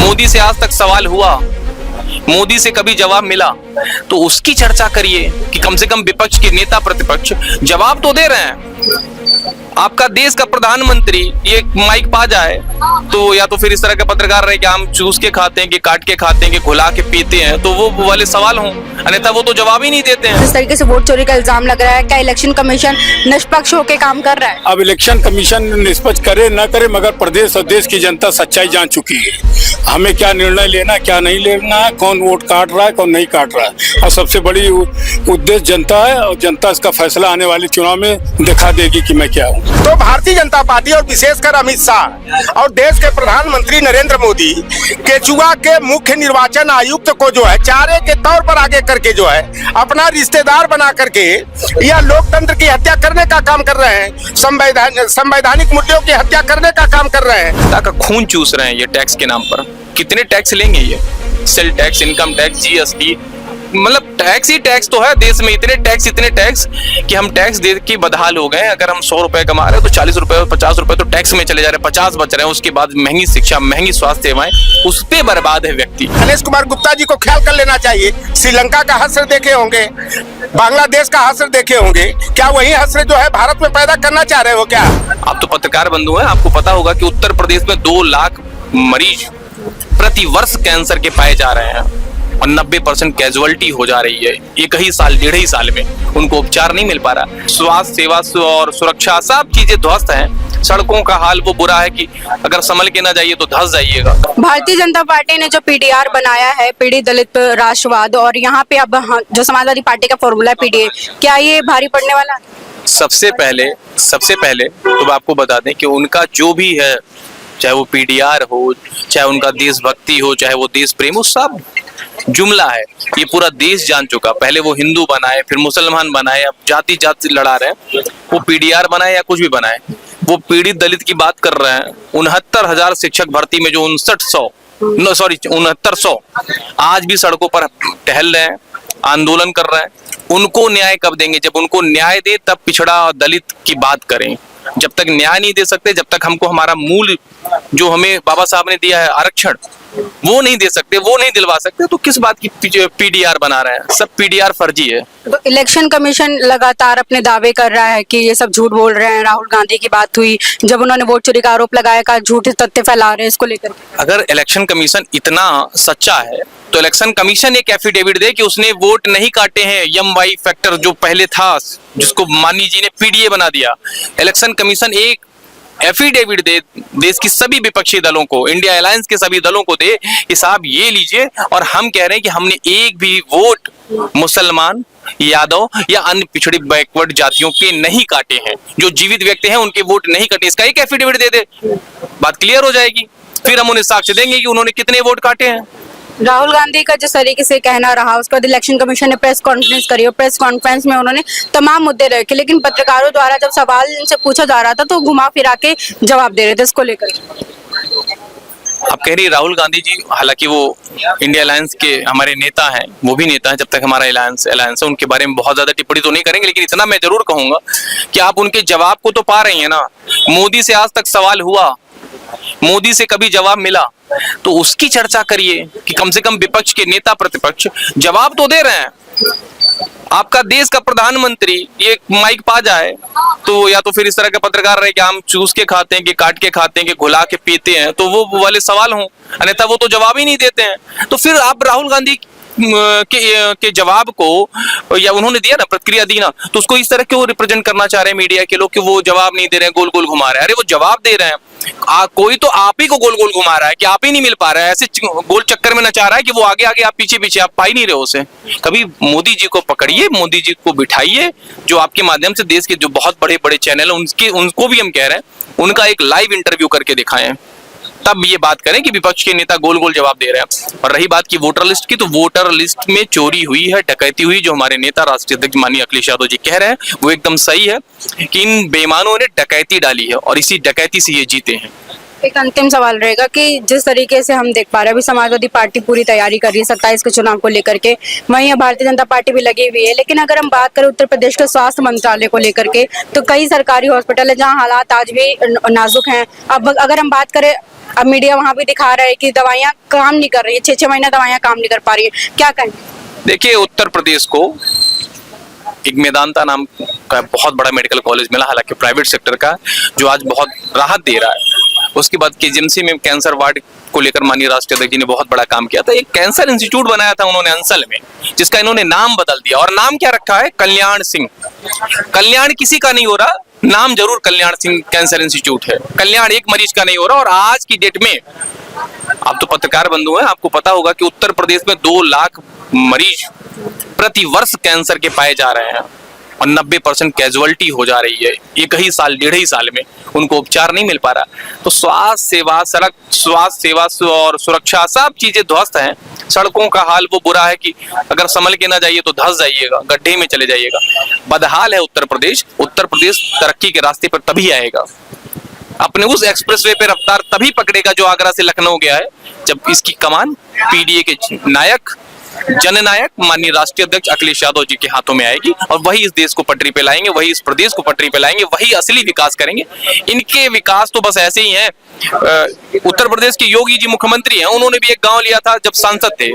मोदी से आज तक सवाल हुआ, मोदी से कभी जवाब मिला? तो उसकी चर्चा करिए कि कम से कम विपक्ष के नेता प्रतिपक्ष जवाब तो दे रहे हैं। आपका देश का प्रधानमंत्री ये माइक पा जाए तो या तो फिर इस तरह के पत्रकार रहे कि हम चूस के खाते हैं कि काट के खाते हैं कि घुला के पीते हैं, तो वो वाले सवाल हों, अन्यथा वो तो जवाब ही नहीं देते हैं। इस तरीके से वोट चोरी का इल्जाम लग रहा है, क्या इलेक्शन कमीशन निष्पक्ष होकर काम कर रहा है? अब इलेक्शन कमीशन निष्पक्ष करे न करे, मगर प्रदेश और देश की जनता सच्चाई जान चुकी है। हमें क्या निर्णय लेना क्या नहीं लेना है, कौन वोट काट रहा है कौन नहीं काट रहा है, और सबसे बड़ी उद्देश्य जनता है और जनता इसका फैसला आने वाले चुनाव में दिखा देगी कि मैं क्या हूँ। तो भारतीय जनता पार्टी और विशेषकर अमित शाह और देश के प्रधानमंत्री नरेंद्र मोदी केचुआ के मुख्य निर्वाचन आयुक्त को जो है चारे के तौर पर आगे करके जो है अपना रिश्तेदार बना करके यह लोकतंत्र की हत्या करने का काम कर रहे हैं, संवैधानिक मूल्यों की हत्या करने का काम कर रहे हैं। जनता का खून चूस रहे हैं ये टैक्स के नाम पर। कितने टैक्स लेंगे ये? Sale tax, income tax, GST, मतलब टैक्स ही टैक्स तो है देश में। इतने टैक्स कि हम टैक्स दे के बदहाल हो गए। अगर हम 100 रुपए कमा रहे हैं तो 40 रुपए और 50 रुपए तो टैक्स में चले जा रहे हैं, 50 बच रहे हैं। उसके बाद महंगी शिक्षा, महंगी स्वास्थ्य सेवाएं, उस पे बर्बाद है व्यक्ति। गणेश कुमार गुप्ता जी को ख्याल कर लेना चाहिए। श्रीलंका का हश्र देखे होंगे, बांग्लादेश का हश्र देखे होंगे, क्या वही हश्र जो है भारत में पैदा करना चाह रहे हो क्या? आप तो पत्रकार बंधु हैं, आपको पता होगा कि उत्तर प्रदेश में 2 लाख मरीज प्रति वर्ष कैंसर के पाए जा रहे हैं और 90% कैजुअलिटी हो जा रही है। एक ही साल, 1.5 साल में उनको उपचार नहीं मिल पा रहा। स्वास्थ्य सेवा और सुरक्षा सब चीजें ध्वस्त हैं। सड़कों का हाल वो बुरा है कि अगर संभल के ना जाइए तो धंस जाइएगा। भारतीय जनता पार्टी ने जो पीडीआर बनाया है, पीड़ित दलित राष्ट्रवाद, और यहाँ पे अब जो समाजवादी पार्टी का फॉर्मूला है पीडीए, क्या ये भारी पड़ने वाला है? सबसे पहले तो आपको बता दें कि उनका जो भी है, चाहे वो पीडीआर हो, चाहे उनका देशभक्ति हो, चाहे वो देश प्रेम हो, सब जुमला है। ये पूरा देश जान चुका। पहले वो हिंदू बनाए, फिर मुसलमान बनाए, अब जाति लड़ा रहे हैं। वो पीडीआर बनाए या कुछ भी बनाए, वो पीड़ित दलित की बात कर रहे हैं। 69,000 शिक्षक भर्ती में जो 6900 आज भी सड़कों पर टहल रहे हैं, आंदोलन कर रहे हैं। उनको न्याय कब देंगे? जब उनको न्याय दे तब पिछड़ा और दलित की बात करें। जब तक न्याय नहीं दे सकते, जब तक हमको हमारा मूल जो हमें बाबा साहब ने दिया है आरक्षण, वो नहीं दे सकते, वो नहीं दिलवा सकते, तो किस बात की पीडीआर बना रहे हैं? सब पीडीआर फर्जी है। तो इलेक्शन कमीशन लगातार अपने दावे कर रहा है कि ये सब झूठ बोल रहे हैं। राहुल गांधी की बात हुई जब उन्होंने वोट चोरी का आरोप लगाया, का झूठे तथ्य फैला रहे हैं इसको लेकर। अगर इलेक्शन कमीशन इतना सच्चा है तो इलेक्शन कमीशन एक एफिडेविट दे कि उसने वोट नहीं काटे हैं। MY फैक्टर जो पहले था, जिसको मानी जी ने पीडीए बना दिया, इलेक्शन कमीशन एक एफिडेविट दे देश की सभी विपक्षी दलों को, इंडिया अलायंस के सभी दलों को दे कि साहब ये लीजिए, और हम कह रहे हैं कि हमने एक भी वोट मुसलमान, यादव या अन्य पिछड़ी बैकवर्ड जातियों के नहीं काटे हैं। जो जीवित व्यक्ति हैं उनके वोट नहीं कटे, इसका एक एफिडेविट दे दे, बात क्लियर हो जाएगी। फिर हम उन्हें साक्ष्य देंगे कि उन्होंने कितने वोट काटे हैं। राहुल गांधी का जिस तरीके से कहना रहा, उसके बाद इलेक्शन कमीशन ने प्रेस कॉन्फ्रेंस करी और प्रेस कॉन्फ्रेंस में उन्होंने तमाम मुद्दे रखे, लेकिन पत्रकारों द्वारा जब सवाल इनसे पूछा जा रहा था तो घुमा फिरा के जवाब दे रहे थे इसको लेकर। आप कह रही राहुल गांधी जी, हालांकि वो इंडिया अलायंस के हमारे नेता हैं, वो भी नेता हैं, जब तक हमारा अलायंस है उनके बारे में बहुत ज्यादा टिप्पणी तो नहीं करेंगे, लेकिन इतना मैं जरूर कहूंगा कि आप उनके जवाब को तो पा रही है ना। मोदी से आज तक सवाल हुआ, मोदी से कभी जवाब मिला? तो उसकी चर्चा करिए कि कम से कम विपक्ष के नेता प्रतिपक्ष जवाब तो दे रहे हैं। आपका देश का प्रधानमंत्री ये माइक पा जाए तो या तो फिर इस तरह के पत्रकार रहे कि हम चूस के खाते हैं कि काट के खाते हैं कि घुला के पीते हैं, तो वो वाले सवाल हों, अन्यथा वो तो जवाब ही नहीं देते हैं। तो फिर आप राहुल गांधी के जवाब को, या उन्होंने दिया ना, प्रतिक्रिया दी ना, तो उसको इस तरह क्यों रिप्रेजेंट करना चाह रहे हैं मीडिया के लोग कि वो जवाब नहीं दे रहे हैं, गोल गोल घुमा रहे हैं? अरे वो जवाब दे रहे हैं, कोई तो आप ही को गोल गोल घुमा रहा है कि आप ही नहीं मिल पा रहा है, ऐसे गोल चक्कर में नचा रहा है कि वो आगे आगे, आप पीछे पीछे, आप पा ही नहीं रहे उसे। कभी मोदी जी को पकड़िए, मोदी जी को बिठाइए, जो आपके माध्यम से देश के जो बहुत बड़े बड़े चैनल है उनको भी हम कह रहे हैं, उनका एक लाइव इंटरव्यू करके दिखाएं, तब ये बात करें कि विपक्ष के नेता गोल गोल जवाब दे रहे हैं। और रही बात की वोटर लिस्ट की, तो वोटर लिस्ट में चोरी हुई है, डकैती हुई, जो हमारे नेता राष्ट्रीय अध्यक्ष माननीय अखिलेश यादव जी कह रहे हैं वो एकदम सही है कि इन बेईमानों ने डकैती डाली है और इसी डकैती से ये जीते हैं। एक अंतिम सवाल रहेगा कि जिस तरीके से हम देख पा रहे हैं अभी समाजवादी पार्टी पूरी तैयारी कर रही है 27 के चुनाव को लेकर के, वहीं भारतीय जनता पार्टी भी लगी हुई है, लेकिन अगर हम बात करें उत्तर प्रदेश के स्वास्थ्य मंत्रालय को लेकर के, तो कई सरकारी हॉस्पिटल है जहां हालात आज भी नाजुक हैं। अब अगर हम बात करें अब मीडिया वहाँ भी दिखा रहा है कि दवाइयाँ काम नहीं कर रही है, 6-6 महीना दवाइयाँ काम नहीं कर पा रही है, क्या कहें? देखिए, उत्तर प्रदेश को एक मेदांता नाम का बहुत बड़ा मेडिकल कॉलेज मिला, हालांकि प्राइवेट सेक्टर का, जो आज बहुत राहत दे रहा है। उसके बाद केजीएमसी में कैंसर वार्ड को लेकर माननीय राष्ट्रीय अध्यक्ष जी ने बहुत बड़ा काम किया था। एक कैंसर इंस्टीट्यूट बनाया था उन्होंने अंसल में, जिसका इन्होंने नाम बदल दिया, और नाम क्या रखा है? कल्याण सिंह। कल्याण किसी का नहीं हो रहा, नाम जरूर कल्याण सिंह कैंसर इंस्टीट्यूट है, कल्याण एक मरीज का नहीं हो रहा। और आज की डेट में, आप तो पत्रकार बंधु हैं, आपको पता होगा कि उत्तर प्रदेश में 2 लाख मरीज प्रति वर्ष कैंसर के पाए जा रहे हैं, और 90% कैजुअलिटी हो जा रही है। एक ही साल, 1.5 साल में उनको उपचार नहीं मिल पा रहा। तो स्वास्थ्य सेवा और सुरक्षा सब चीजें ध्वस्त हैं। सड़कों का हाल वो बुरा है कि अगर संभल के ना जाइए तो धंस जाइएगा, गड्ढे में चले जाइएगा। बदहाल है उत्तर प्रदेश। उत्तर प्रदेश तरक्की के रास्ते पर तभी आएगा, अपने उस एक्सप्रेसवे पे रफ्तार तभी पकड़ेगा जो आगरा से लखनऊ गया है, जब इसकी कमान पीडीए के नायक, जननायक माननीय राष्ट्रीय अध्यक्ष अखिलेश यादव जी के हाथों में आएगी, और वही इस देश को पटरी पे लाएंगे, वही इस प्रदेश को पटरी पे लाएंगे, वही असली विकास करेंगे। इनके विकास तो बस ऐसे ही हैं। उत्तर प्रदेश के योगी जी मुख्यमंत्री हैं, उन्होंने भी एक गांव लिया था जब सांसद थे।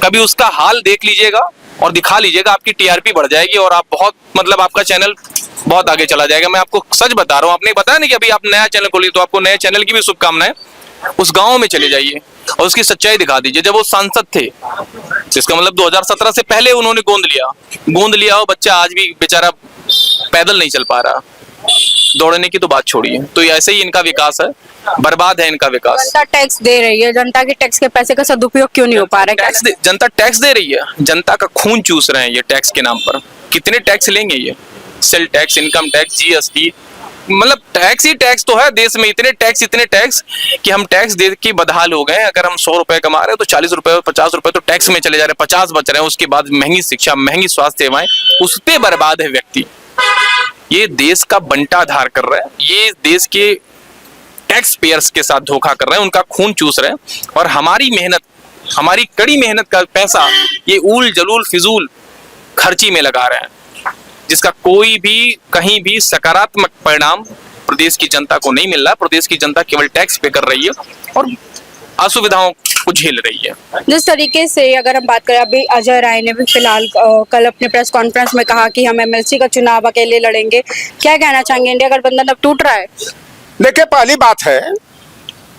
कभी उसका हाल देख लीजिएगा और दिखा लीजिएगा, आपकी टीआरपी बढ़ जाएगी और आप बहुत, मतलब आपका चैनल बहुत आगे चला जाएगा। मैं आपको सच बता रहा हूँ, आपने बताया ना कि अभी आप नया चैनल खोलिए, तो आपको नए चैनल की भी शुभकामनाएं। उस गांव में चले जाइए और उसकी सच्चाई दिखा दीजिए। जब वो सांसद थे, इसका मतलब 2017 से पहले उन्होंने गोंद लिया हो बच्चा आज भी बेचारा पैदल नहीं चल पा रहा, दौड़ने की तो बात छोड़िए। तो ऐसे ही इनका विकास है, बर्बाद है इनका विकास। जनता टैक्स दे रही है, जनता के टैक्स के पैसे का सदुपयोग क्यों नहीं हो पा रहा है? जनता टैक्स दे रही है, जनता का खून चूस रहे हैं ये टैक्स के नाम पर। कितने टैक्स लेंगे ये? Sale tax, income tax, GST, मतलब टैक्स ही टैक्स तो है देश में। इतने टैक्स कि हम टैक्स दे के बदहाल हो गए। अगर हम 100 रुपए कमा रहे हैं तो 40 रुपए और 50 रुपए तो टैक्स में चले जा रहे हैं, 50 बच रहे हैं। उसके बाद महंगी शिक्षा, महंगी स्वास्थ्य सेवाएं, उस पे बर्बाद है व्यक्ति। ये देश का बंटाधार कर रहा है, ये देश के टैक्स पेयर्स के साथ धोखा कर रहे हैं, उनका खून चूस रहे हैं, और हमारी मेहनत, हमारी कड़ी मेहनत का पैसा ये ऊल जलूल फिजूल खर्ची में लगा रहे हैं, जिसका कोई भी कहीं भी सकारात्मक परिणाम प्रदेश की जनता को नहीं मिल रहा। प्रदेश की जनता केवल टैक्स पे कर रही है और असुविधाओं को झेल रही है। जिस तरीके से अगर हम बात करें, अभी अजय राय ने भी फिलहाल कल अपने प्रेस कॉन्फ्रेंस में कहा कि हम एमएलसी का चुनाव अकेले लड़ेंगे, क्या कहना चाहेंगे? इंडिया गठबंधन अब टूट रहा है। देखिए, पहली बात है,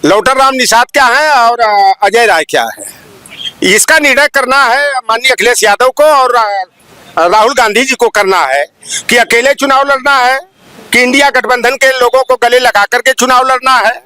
लौटर राम निषाद क्या है और अजय राय क्या है, इसका निर्णय करना है माननीय अखिलेश यादव को और राहुल गांधी जी को करना है कि अकेले चुनाव लड़ना है कि इंडिया गठबंधन के लोगों को गले लगा करके चुनाव लड़ना है।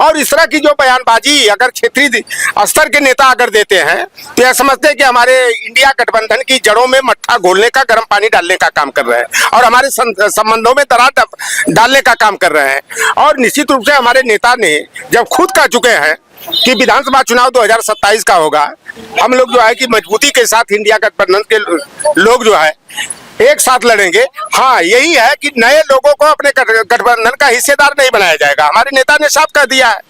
और इस तरह की जो बयानबाजी अगर क्षेत्रीय स्तर के नेता अगर देते हैं तो यह समझते हैं कि हमारे इंडिया गठबंधन की जड़ों में मट्ठा घोलने का, गर्म पानी डालने का काम कर रहे हैं और हमारे संबंधों में दरार डालने का काम कर रहे हैं। और निश्चित रूप से हमारे नेता ने जब खुद कह चुके हैं कि विधानसभा चुनाव 2027 का होगा, हम लोग जो है कि मजबूती के साथ इंडिया गठबंधन के लोग जो है एक साथ लड़ेंगे। हाँ, यही है कि नए लोगों को अपने गठबंधन का हिस्सेदार नहीं बनाया जाएगा, हमारे नेता ने साफ कह दिया है।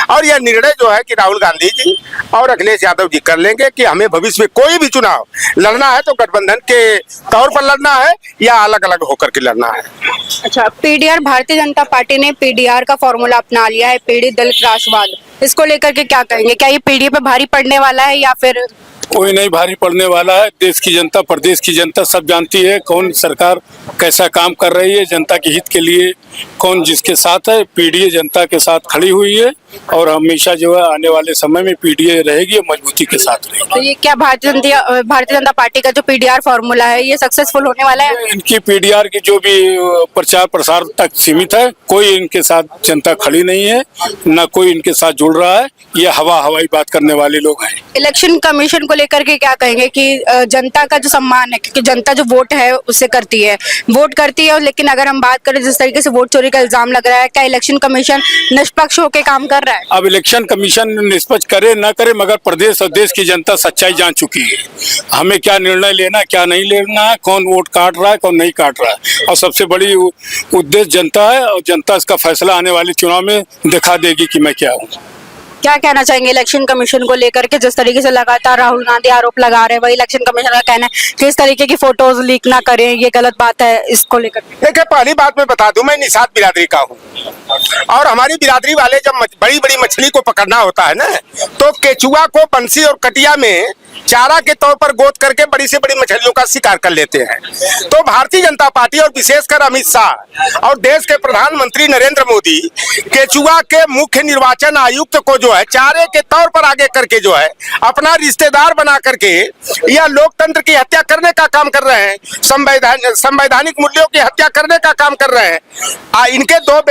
और यह निर्णय जो है कि राहुल गांधी जी और अखिलेश यादव जी कर लेंगे कि हमें भविष्य में कोई भी चुनाव लड़ना है तो गठबंधन के तौर पर लड़ना है या अलग अलग होकर के लड़ना है। अच्छा, पीडीआर, भारतीय जनता पार्टी ने पीडीआर का फॉर्मूला अपना लिया है, पीड़ित दलित राष्ट्रवाद, इसको लेकर के क्या कहेंगे? क्या ये पीडीए पे भारी पड़ने वाला है या फिर कोई नहीं भारी पड़ने वाला है? देश की जनता, प्रदेश की जनता सब जानती है कौन सरकार कैसा काम कर रही है, जनता के हित के लिए कौन जिसके साथ है। पीडीए जनता के साथ खड़ी हुई है और हमेशा जो है आने वाले समय में पीडीए रहेगी और मजबूती के साथ रहेगी। तो ये क्या भारतीय जनता पार्टी का जो पीडीआर फॉर्मूला है ये सक्सेसफुल होने वाला है? इनकी पीडीआर की जो भी प्रचार प्रसार तक सीमित है, कोई इनके साथ जनता खड़ी नहीं है, न कोई इनके साथ जुड़ रहा है। ये हवाई बात करने वाले लोग हैं। इलेक्शन कमीशन को लेकर के क्या कहेंगे कि जनता का जो सम्मान है, क्योंकि जनता जो वोट है उससे करती है, लेकिन अगर हम बात करें जिस तरीके से वोट चोरी का इल्जाम लग रहा है, क्या इलेक्शन कमीशन निष्पक्ष होकर काम कर रहा है? अब इलेक्शन कमीशन निष्पक्ष करे न करे, मगर प्रदेश और देश की जनता सच्चाई जान चुकी है। हमें क्या निर्णय लेना, क्या नहीं लेना है, कौन वोट काट रहा है, कौन नहीं काट रहा है, और सबसे बड़ी उद्देश्य जनता है और जनता इसका फैसला आने वाले चुनाव में दिखा देगी कि मैं क्या हूँ। क्या कहना चाहेंगे इलेक्शन कमीशन को लेकर के, जिस तरीके से लगातार राहुल गांधी आरोप लगा रहे हैं, वही इलेक्शन कमीशन का कहना है कि इस तरीके की फोटोज लीक ना करें, ये गलत बात है, इसको लेकर? देखिए, पहली बात मैं बता दूं, मैं निषाद बिरादरी का हूँ और हमारी बिरादरी वाले जब बड़ी बड़ी मछली को पकड़ना होता है ना, तो केचुआ को बंसी और कटिया में चारा के तौर पर गोद करके बड़ी से बड़ी मछलियों का शिकार कर लेते हैं। तो भारतीय जनता पार्टी और विशेषकर अमित शाह और देश के प्रधानमंत्री नरेंद्र मोदी केचुआ के मुख्य निर्वाचन आयुक्त को जो है चारे के तौर पर आगे करके जो है अपना रिश्तेदार बना करके यह लोकतंत्र की हत्या करने का काम कर रहे हैं, संवैधानिक मूल्यों की हत्या करने का काम कर रहे हैं। इनके दो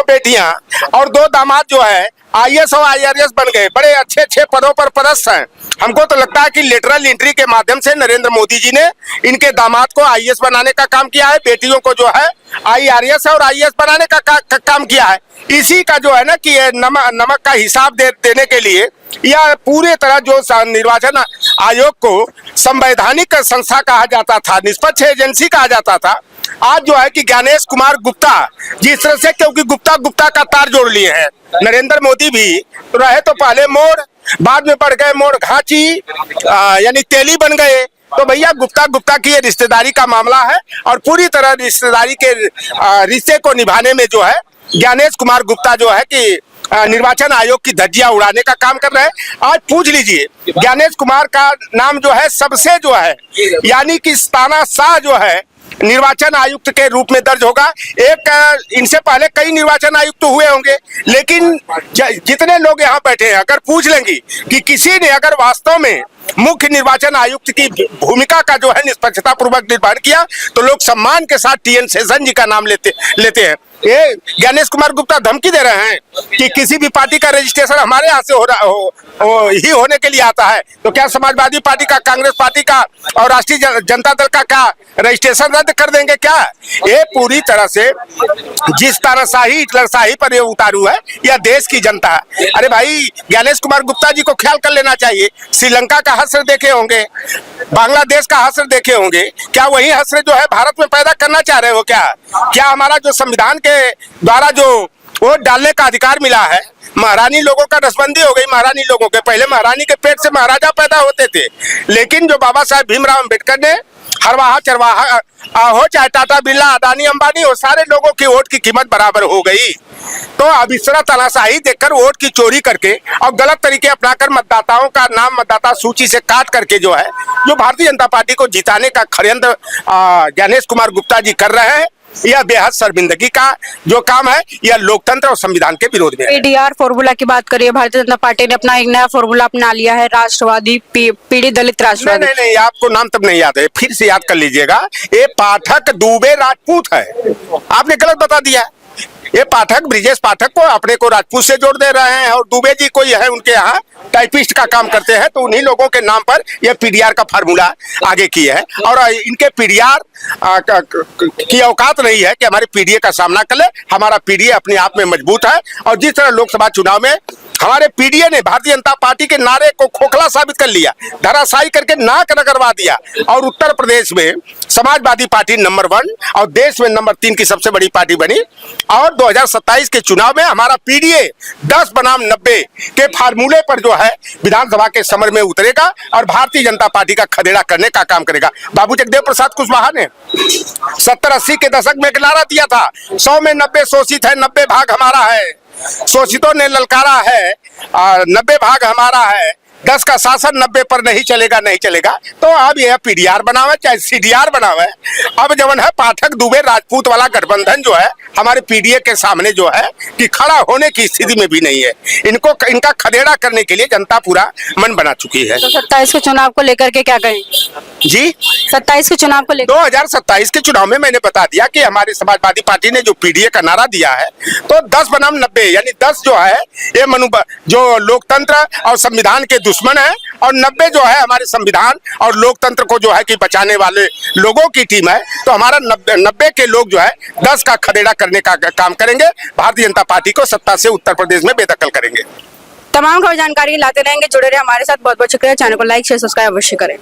बेटियां और दो दामाद जो है IAS और IRS बन गए, बड़े अच्छे अच्छे पदों पर पदस्थ हैं। हमको तो लगता है कि लेटरल एंट्री के माध्यम से नरेंद्र मोदी जी ने इनके दामाद को IAS बनाने का काम किया है, बेटियों को जो है IRS और IAS बनाने का काम किया है। इसी का जो है ना कि नमक का हिसाब देने के लिए यह पूरी तरह जो निर्वाचन आयोग को संवैधानिक संस्था कहा जाता था, निष्पक्ष एजेंसी कहा जाता था, आज जो है कि ज्ञानेश कुमार गुप्ता जिस तरह से, क्योंकि गुप्ता का तार जोड़ लिए हैं नरेंद्र मोदी भी, तो रहे तो पहले मोड़, बाद में बढ़ गए मोड़ घाची, यानी तेली बन गए। तो भैया गुप्ता की ये रिश्तेदारी का मामला है और पूरी तरह रिश्तेदारी के रिश्ते को निभाने में जो है ज्ञानेश कुमार गुप्ता जो है कि निर्वाचन आयोग की धज्जियां उड़ाने का काम कर रहे हैं। आज पूछ लीजिए, ज्ञानेश कुमार का नाम जो है सबसे जो है यानी कि तानाशाह जो है निर्वाचन आयुक्त के रूप में दर्ज होगा। इनसे पहले कई निर्वाचन आयुक्त हुए होंगे, लेकिन जितने लोग यहाँ बैठे हैं अगर पूछ लेंगे कि किसी ने अगर वास्तव में मुख्य निर्वाचन आयुक्त की भूमिका का जो है निष्पक्षता पूर्वक निर्वहन किया तो लोग सम्मान के साथ TN शेषन जी का नाम लेते हैं। ये ज्ञानेश कुमार गुप्ता धमकी दे रहे हैं कि किसी भी पार्टी का रजिस्ट्रेशन हमारे यहाँ से ही होने के लिए आता है, तो क्या समाजवादी पार्टी का, कांग्रेस पार्टी का और राष्ट्रीय जनता दल का क्या रजिस्ट्रेशन रद्द कर देंगे क्या? ये पूरी तरह से जिस तानाशाही हिटलरशाही पर ये उतारू है यह देश की जनता है। अरे भाई, ज्ञानेश कुमार गुप्ता जी को ख्याल कर लेना चाहिए। श्रीलंका का हश्र देखे होंगे, बांग्लादेश का हश्र देखे होंगे, क्या वही हश्र जो है भारत में पैदा करना चाह रहे हो क्या हमारा जो संविधान के द्वारा जो वोट डालने का अधिकार मिला है, महारानी लोगों का नसबंदी हो गई। महारानी लोगों के, पहले महारानी के पेट से महाराजा पैदा होते थे, लेकिन जो बाबा साहब भीमराव अम्बेडकर ने हरवाहा चरवाहा हो, चाहे टाटा बिरला, अदानी अंबानी हो, सारे लोगों की वोट की कीमत बराबर हो गई। तो अब इस तरह तानाशाही देखकर वोट की चोरी करके और गलत तरीके अपनाकर मतदाताओं का नाम मतदाता सूची से काट करके जो है जो भारतीय जनता पार्टी को जिताने का षड्यंत्र ज्ञानेश कुमार गुप्ता जी कर रहे हैं, यह बेहद शर्मिंदगी का जो काम है, यह लोकतंत्र और संविधान के विरोध में है। PDR फॉर्मूला की बात करिए, भारतीय जनता पार्टी ने अपना एक नया फॉर्मूला अपना लिया है, राष्ट्रवादी पीढ़ी दलित राष्ट्रवादी। नहीं, आपको नाम तब नहीं याद है, फिर से याद कर लीजिएगा। ये पाठक दुबे राजपूत है, आपने गलत बता दिया। ये पाठक, ब्रिजेश पाठक को अपने को राजपूत से जोड़ दे रहे हैं और दुबे जी कोई है उनके यहाँ टाइपिस्ट का काम करते हैं, तो उन्हीं लोगों के नाम पर यह PDR का फार्मूला आगे किए है। और इनके PDR की औकात नहीं है कि हमारे PDA का सामना कर ले। हमारा PDA अपने आप में मजबूत है और जिस तरह लोकसभा चुनाव में हमारे PDA ने भारतीय जनता पार्टी के नारे को खोखला साबित कर लिया, धराशायी करके नाक रगड़वा दिया और उत्तर प्रदेश में समाजवादी पार्टी नंबर 1 और देश में नंबर 3 की सबसे बड़ी पार्टी बनी। और 2027 के चुनाव में हमारा PDA 10 बनाम 90 के फार्मूले पर जो है विधानसभा के समर में उतरेगा और भारतीय जनता पार्टी का खदेड़ा करने का काम करेगा। बाबू जगदेव प्रसाद कुशवाहा ने 70-80 के दशक में एक नारा दिया था, 100 में 90 शोषित है, 90 भाग हमारा है। शोषितों ने ललकारा है, 90 भाग हमारा है, 10 का शासन 90 पर नहीं चलेगा। तो अब यह PDR बनावे चाहे CDR बनावे, अब जवन है पाठक दुबे राजपूत वाला गठबंधन जो है हमारे PDA के सामने जो है कि खड़ा होने की स्थिति में भी नहीं है। इनका खदेड़ा करने के लिए जनता पूरा मन बना चुकी है। तो 27 के चुनाव को लेकर के क्या कहें जी? 27 के चुनाव को लेकर 2027 के चुनाव में मैंने बता दिया कि हमारी समाजवादी पार्टी ने जो PDA का नारा दिया है, तो 10 बनाम 90 यानी 10 जो है ये जो लोकतंत्र और संविधान के दुश्मन है और 90 जो है हमारे संविधान और लोकतंत्र को जो है कि बचाने वाले लोगों की टीम है। तो हमारा 90 के लोग जो है 10 का खदेड़ा करने का काम करेंगे, भारतीय जनता पार्टी को सत्ता से उत्तर प्रदेश में बेदखल करेंगे। तमाम खबर जानकारी लाते रहेंगे, जुड़े रहे हमारे साथ। बहुत बहुत शुक्रिया। चैनल को लाइक शेयर सब्सक्राइब अवश्य करें।